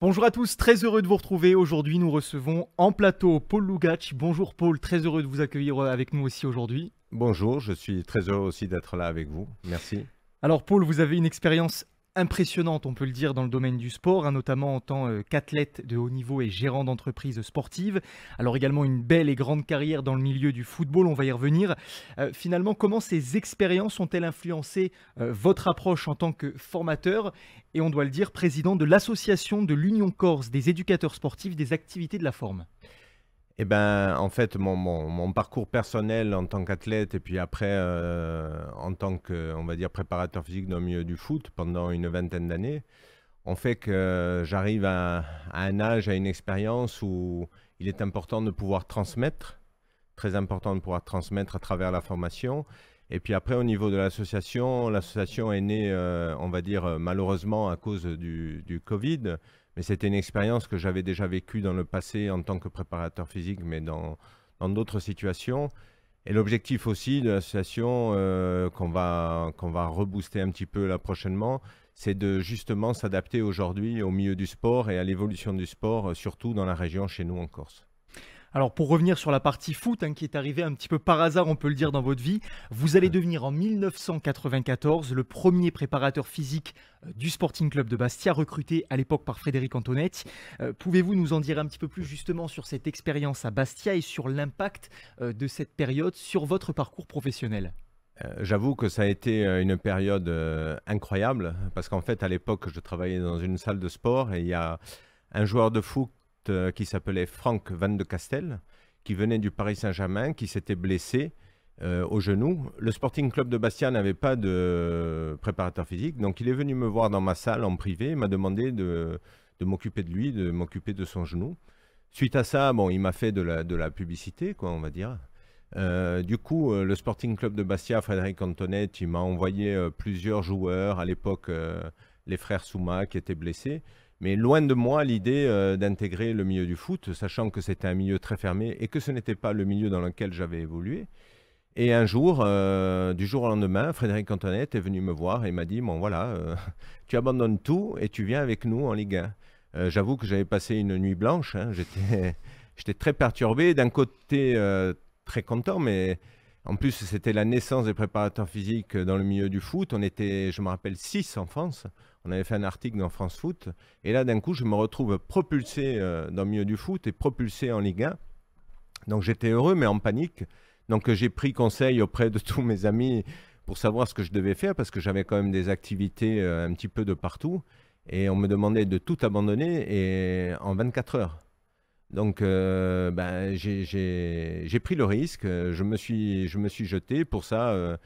Bonjour à tous, très heureux de vous retrouver. Aujourd'hui, nous recevons en plateau Paul Lougatch. Bonjour Paul, très heureux de vous accueillir avec nous aussi aujourd'hui. Bonjour, je suis très heureux aussi d'être là avec vous. Merci. Alors Paul, vous avez une expérience impressionnante, on peut le dire, dans le domaine du sport, notamment en tant qu'athlète de haut niveau et gérant d'entreprise sportive. Alors également une belle et grande carrière dans le milieu du football, on va y revenir. Finalement, comment ces expériences ont-elles influencé votre approche en tant que formateur et, on doit le dire, président de l'association de l'Union Corse des éducateurs sportifs des activités de la forme? Eh ben, en fait, mon parcours personnel en tant qu'athlète et puis après en tant que, on va dire, préparateur physique dans le milieu du foot pendant une vingtaine d'années, ont fait que j'arrive à un âge, à une expérience où il est important de pouvoir transmettre, très important de pouvoir transmettre à travers la formation. Et puis après, au niveau de l'association est née, on va dire, malheureusement à cause du Covid. Mais c'était une expérience que j'avais déjà vécue dans le passé en tant que préparateur physique, mais dans d'autres situations. Et l'objectif aussi de l'association, qu'on va rebooster un petit peu là prochainement, c'est de justement s'adapter aujourd'hui au milieu du sport et à l'évolution du sport, surtout dans la région chez nous en Corse. Alors pour revenir sur la partie foot qui est arrivée un petit peu par hasard, on peut le dire, dans votre vie, vous allez devenir en 1994 le premier préparateur physique du Sporting Club de Bastia, recruté à l'époque par Frédéric Antonetti. Pouvez-vous nous en dire un petit peu plus justement sur cette expérience à Bastia et sur l'impact de cette période sur votre parcours professionnel? J'avoue que ça a été une période incroyable parce qu'en fait, à l'époque, je travaillais dans une salle de sport et il y a un joueur de foot qui s'appelait Franck Van de Castel, qui venait du Paris Saint-Germain, qui s'était blessé au genou. Le Sporting Club de Bastia n'avait pas de préparateur physique, donc il est venu me voir dans ma salle en privé, il m'a demandé de m'occuper de lui, de m'occuper de son genou. Suite à ça, bon, il m'a fait de la publicité, quoi, on va dire. Du coup, le Sporting Club de Bastia, Frédéric Antonetti, il m'a envoyé plusieurs joueurs, à l'époque les frères Souma qui étaient blessés. Mais loin de moi l'idée d'intégrer le milieu du foot, sachant que c'était un milieu très fermé et que ce n'était pas le milieu dans lequel j'avais évolué. Et un jour, du jour au lendemain, Frédéric Antoinette est venu me voir et m'a dit, bon voilà, tu abandonnes tout et tu viens avec nous en Ligue 1. J'avoue que j'avais passé une nuit blanche, hein, j'étais très perturbé, d'un côté très content, mais en plus c'était la naissance des préparateurs physiques dans le milieu du foot. On était, je me rappelle, 6 en France. On avait fait un article dans France Foot. Et là, d'un coup, je me retrouve propulsé dans le milieu du foot et propulsé en Ligue 1. Donc j'étais heureux, mais en panique. Donc j'ai pris conseil auprès de tous mes amis pour savoir ce que je devais faire, parce que j'avais quand même des activités un petit peu de partout. Et on me demandait de tout abandonner et en 24 heures. Donc j'ai pris le risque, je me suis jeté. Pour ça,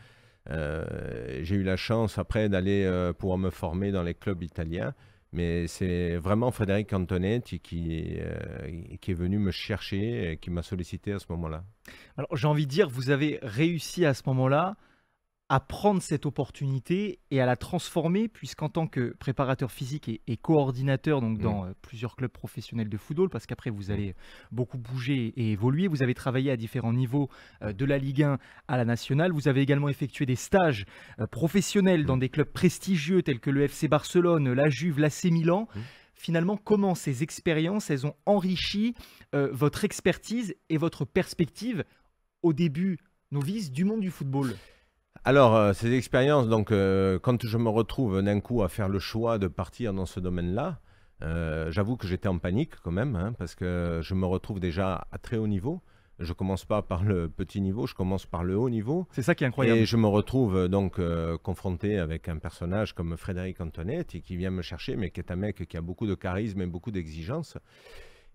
j'ai eu la chance après d'aller pouvoir me former dans les clubs italiens. Mais c'est vraiment Frédéric Antonetti qui est venu me chercher et qui m'a sollicité à ce moment-là. Alors j'ai envie de dire, vous avez réussi à ce moment-là à prendre cette opportunité et à la transformer, puisqu'en tant que préparateur physique et coordinateur donc Mm, dans plusieurs clubs professionnels de football, parce qu'après vous mm, allez beaucoup bouger et évoluer, vous avez travaillé à différents niveaux de la Ligue 1 à la nationale, vous avez également effectué des stages professionnels dans mm, des clubs prestigieux tels que le FC Barcelone, la Juve, l'AC Milan. mm. Finalement, comment ces expériences, elles ont enrichi votre expertise et votre perspective au début novice du monde du football? Alors, ces expériences, donc, quand je me retrouve d'un coup à faire le choix de partir dans ce domaine-là, j'avoue que j'étais en panique quand même, hein, parce que je me retrouve déjà à très haut niveau. Je commence pas par le petit niveau, je commence par le haut niveau. C'est ça qui est Et incroyable. je me retrouve donc confronté avec un personnage comme Frédéric Antonetti qui vient me chercher, mais qui est un mec qui a beaucoup de charisme et beaucoup d'exigence.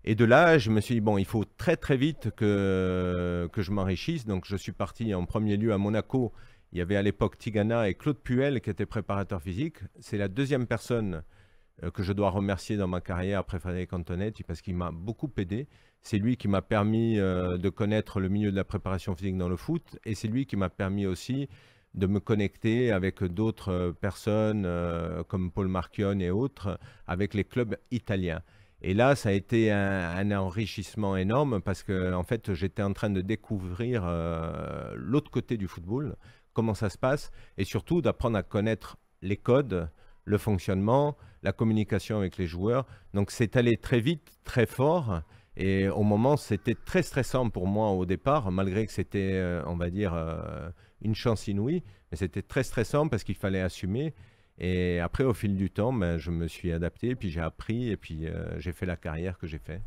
Et de là, je me suis dit, bon, il faut très très vite que je m'enrichisse. Donc je suis parti en premier lieu à Monaco. Il y avait à l'époque Tigana et Claude Puel qui étaient préparateurs physiques. C'est la deuxième personne que je dois remercier dans ma carrière après Frédéric Antonetti, parce qu'il m'a beaucoup aidé. C'est lui qui m'a permis de connaître le milieu de la préparation physique dans le foot, et c'est lui qui m'a permis aussi de me connecter avec d'autres personnes comme Paul Marchione et autres, avec les clubs italiens. Et là, ça a été un enrichissement énorme, parce que en fait, j'étais en train de découvrir l'autre côté du football, comment ça se passe, et surtout d'apprendre à connaître les codes, le fonctionnement, la communication avec les joueurs. Donc c'est allé très vite, très fort. Et au moment, c'était très stressant pour moi au départ, malgré que c'était, on va dire, une chance inouïe. Mais c'était très stressant parce qu'il fallait assumer. Et après, au fil du temps, ben, je me suis adapté, puis j'ai appris, et puis j'ai fait la carrière que j'ai faite.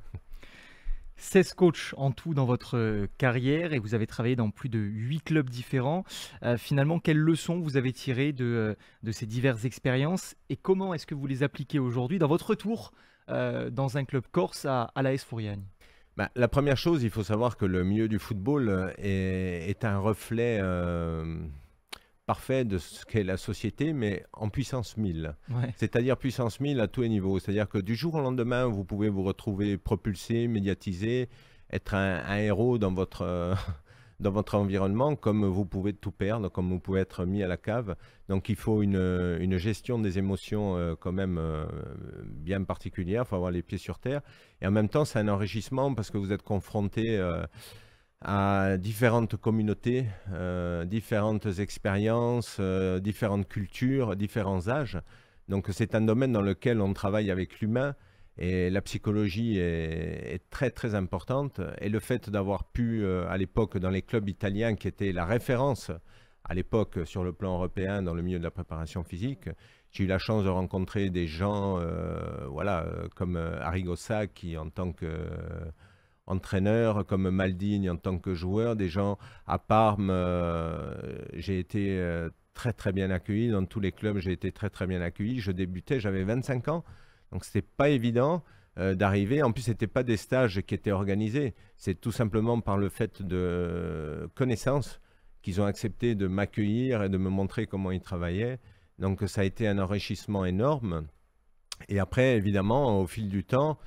16 coachs en tout dans votre carrière et vous avez travaillé dans plus de 8 clubs différents. Finalement, quelles leçons vous avez tirées de ces diverses expériences et comment est-ce que vous les appliquez aujourd'hui dans votre retour dans un club corse à l'AS Fouriane? Ben, la première chose, il faut savoir que le milieu du football est un reflet parfait de ce qu'est la société, mais en puissance 1000. Ouais. C'est-à-dire puissance 1000 à tous les niveaux. C'est-à-dire que du jour au lendemain, vous pouvez vous retrouver propulsé, médiatisé, être un héros dans votre, dans votre environnement, comme vous pouvez tout perdre, comme vous pouvez être mis à la cave. Donc il faut une gestion des émotions quand même bien particulière, il faut avoir les pieds sur terre. Et en même temps, c'est un enrichissement parce que vous êtes confronté à différentes communautés, différentes expériences, différentes cultures, différents âges. Donc c'est un domaine dans lequel on travaille avec l'humain et la psychologie est très très importante. Et le fait d'avoir pu, à l'époque, dans les clubs italiens qui étaient la référence à l'époque sur le plan européen dans le milieu de la préparation physique, j'ai eu la chance de rencontrer des gens voilà, comme Arrigo Sacchi en tant que entraîneur, comme Maldini en tant que joueur, des gens à Parme. J'ai été très très bien accueilli dans tous les clubs, j'ai été très très bien accueilli. Je débutais, j'avais 25 ans, donc c'était pas évident d'arriver. En plus, c'était pas des stages qui étaient organisés, c'est tout simplement par le fait de connaissance qu'ils ont accepté de m'accueillir et de me montrer comment ils travaillaient. Donc ça a été un enrichissement énorme. Et après, évidemment, au fil du temps,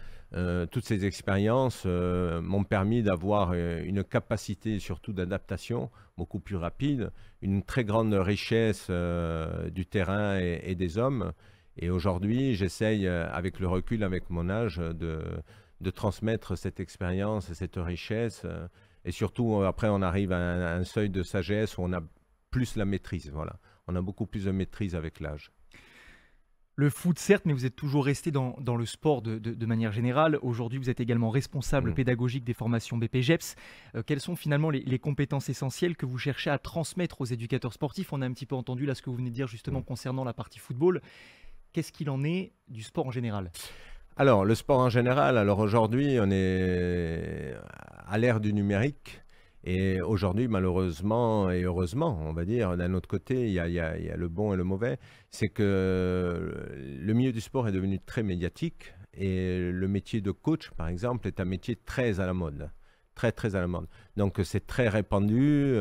toutes ces expériences m'ont permis d'avoir une capacité surtout d'adaptation beaucoup plus rapide, une très grande richesse du terrain et des hommes. Et aujourd'hui, j'essaye, avec le recul, avec mon âge, de transmettre cette expérience et cette richesse. Et surtout, après, on arrive à un seuil de sagesse où on a plus la maîtrise. Voilà. On a beaucoup plus de maîtrise avec l'âge. Le foot, certes, mais vous êtes toujours resté dans le sport de manière générale. Aujourd'hui, vous êtes également responsable pédagogique des formations BPGEPS. Quelles sont finalement les compétences essentielles que vous cherchez à transmettre aux éducateurs sportifs? On a un petit peu entendu là ce que vous venez de dire justement concernant la partie football. Qu'est-ce qu'il en est du sport en général? Alors, le sport en général, alors aujourd'hui, on est à l'ère du numérique. Et aujourd'hui, malheureusement et heureusement, on va dire, d'un autre côté, il y a le bon et le mauvais. C'est que le milieu du sport est devenu très médiatique et le métier de coach, par exemple, est un métier très à la mode. Très, très à la mode. Donc, c'est très répandu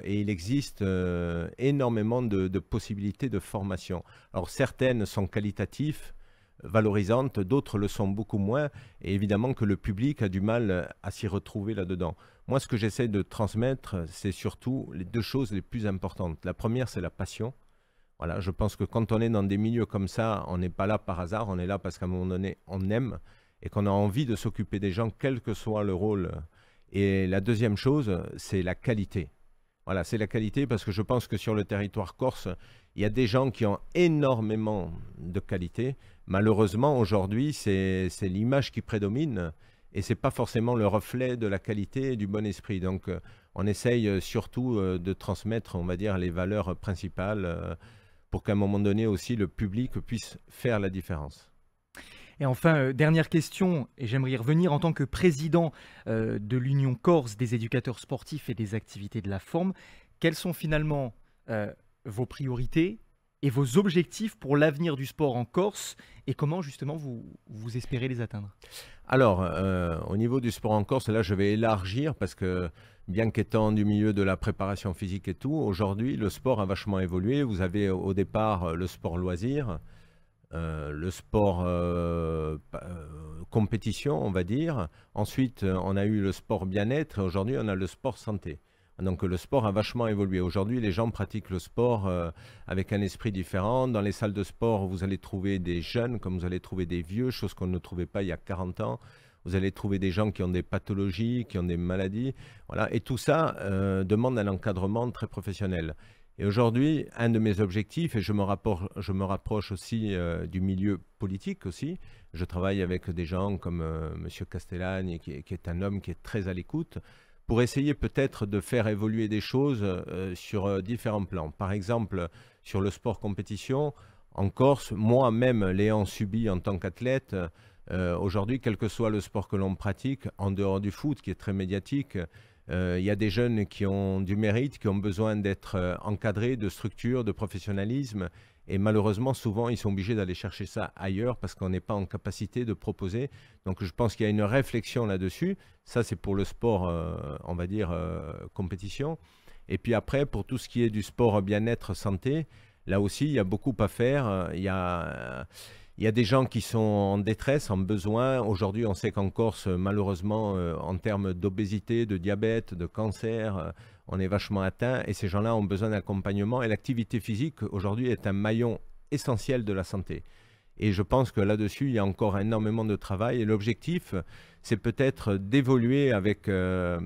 et il existe énormément de possibilités de formation. Alors, certaines sont qualitatives, valorisantes, d'autres le sont beaucoup moins. Et évidemment que le public a du mal à s'y retrouver là-dedans. Moi, ce que j'essaie de transmettre, c'est surtout les deux choses les plus importantes. La première, c'est la passion. Voilà, je pense que quand on est dans des milieux comme ça, on n'est pas là par hasard, on est là parce qu'à un moment donné, on aime et qu'on a envie de s'occuper des gens, quel que soit le rôle. Et la deuxième chose, c'est la qualité. Voilà, c'est la qualité parce que je pense que sur le territoire corse, il y a des gens qui ont énormément de qualité. Malheureusement, aujourd'hui, c'est l'image qui prédomine. Et ce n'est pas forcément le reflet de la qualité et du bon esprit. Donc, on essaye surtout de transmettre, on va dire, les valeurs principales pour qu'à un moment donné aussi, le public puisse faire la différence. Et enfin, dernière question, et j'aimerais y revenir en tant que président de l'Union Corse des éducateurs sportifs et des activités de la forme. Quelles sont finalement vos priorités et vos objectifs pour l'avenir du sport en Corse et comment justement vous espérez les atteindre? Alors, au niveau du sport en Corse, là je vais élargir parce que bien qu'étant du milieu de la préparation physique et tout, aujourd'hui le sport a vachement évolué. Vous avez au départ le sport loisir, le sport compétition on va dire. Ensuite on a eu le sport bien-être et aujourd'hui on a le sport santé. Donc le sport a vachement évolué. Aujourd'hui, les gens pratiquent le sport avec un esprit différent. Dans les salles de sport, vous allez trouver des jeunes comme vous allez trouver des vieux, chose qu'on ne trouvait pas il y a 40 ans. Vous allez trouver des gens qui ont des pathologies, qui ont des maladies. Voilà. Et tout ça demande un encadrement très professionnel. Et aujourd'hui, un de mes objectifs, et je me rapproche aussi du milieu politique aussi, je travaille avec des gens comme Monsieur Castellane, qui est un homme qui est très à l'écoute, pour essayer peut-être de faire évoluer des choses sur différents plans. Par exemple, sur le sport compétition, en Corse, moi-même l'ayant subi en tant qu'athlète, aujourd'hui, quel que soit le sport que l'on pratique, en dehors du foot, qui est très médiatique, il y a des jeunes qui ont du mérite, qui ont besoin d'être encadrés, de structure, de professionnalisme. Et malheureusement, souvent, ils sont obligés d'aller chercher ça ailleurs parce qu'on n'est pas en capacité de proposer. Donc, je pense qu'il y a une réflexion là-dessus. Ça, c'est pour le sport, on va dire, compétition. Et puis après, pour tout ce qui est du sport bien-être, santé, là aussi, il y a beaucoup à faire. Il y a des gens qui sont en détresse, en besoin. Aujourd'hui, on sait qu'en Corse, malheureusement, en termes d'obésité, de diabète, de cancer, on est vachement atteint. Et ces gens-là ont besoin d'accompagnement. Et l'activité physique, aujourd'hui, est un maillon essentiel de la santé. Et je pense que là-dessus, il y a encore énormément de travail. Et l'objectif, c'est peut-être d'évoluer avec le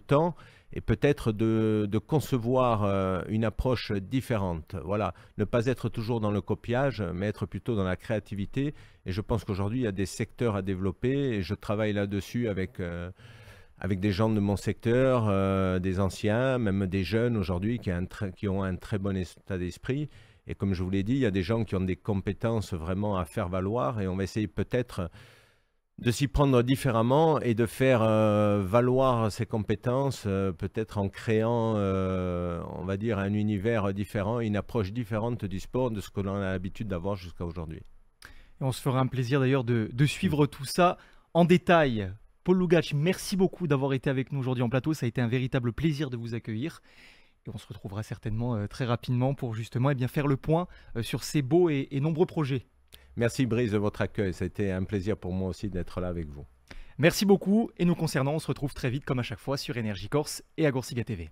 temps et peut-être de concevoir une approche différente. Voilà, ne pas être toujours dans le copiage, mais être plutôt dans la créativité. Et je pense qu'aujourd'hui, il y a des secteurs à développer et je travaille là-dessus avec des gens de mon secteur, des anciens, même des jeunes aujourd'hui qui ont un très bon état d'esprit. Et comme je vous l'ai dit, il y a des gens qui ont des compétences vraiment à faire valoir et on va essayer peut-être de s'y prendre différemment et de faire valoir ces compétences, peut-être en créant, on va dire, un univers différent, une approche différente du sport de ce que l'on a l'habitude d'avoir jusqu'à aujourd'hui. Et on se fera un plaisir d'ailleurs de suivre tout ça en détail. Paul Lougatch, merci beaucoup d'avoir été avec nous aujourd'hui en plateau. Ça a été un véritable plaisir de vous accueillir. Et on se retrouvera certainement très rapidement pour justement faire le point sur ces beaux et nombreux projets. Merci Brice de votre accueil, ça a été un plaisir pour moi aussi d'être là avec vous. Merci beaucoup et nous concernant, on se retrouve très vite comme à chaque fois sur Énergie Corse et à Goursiga TV.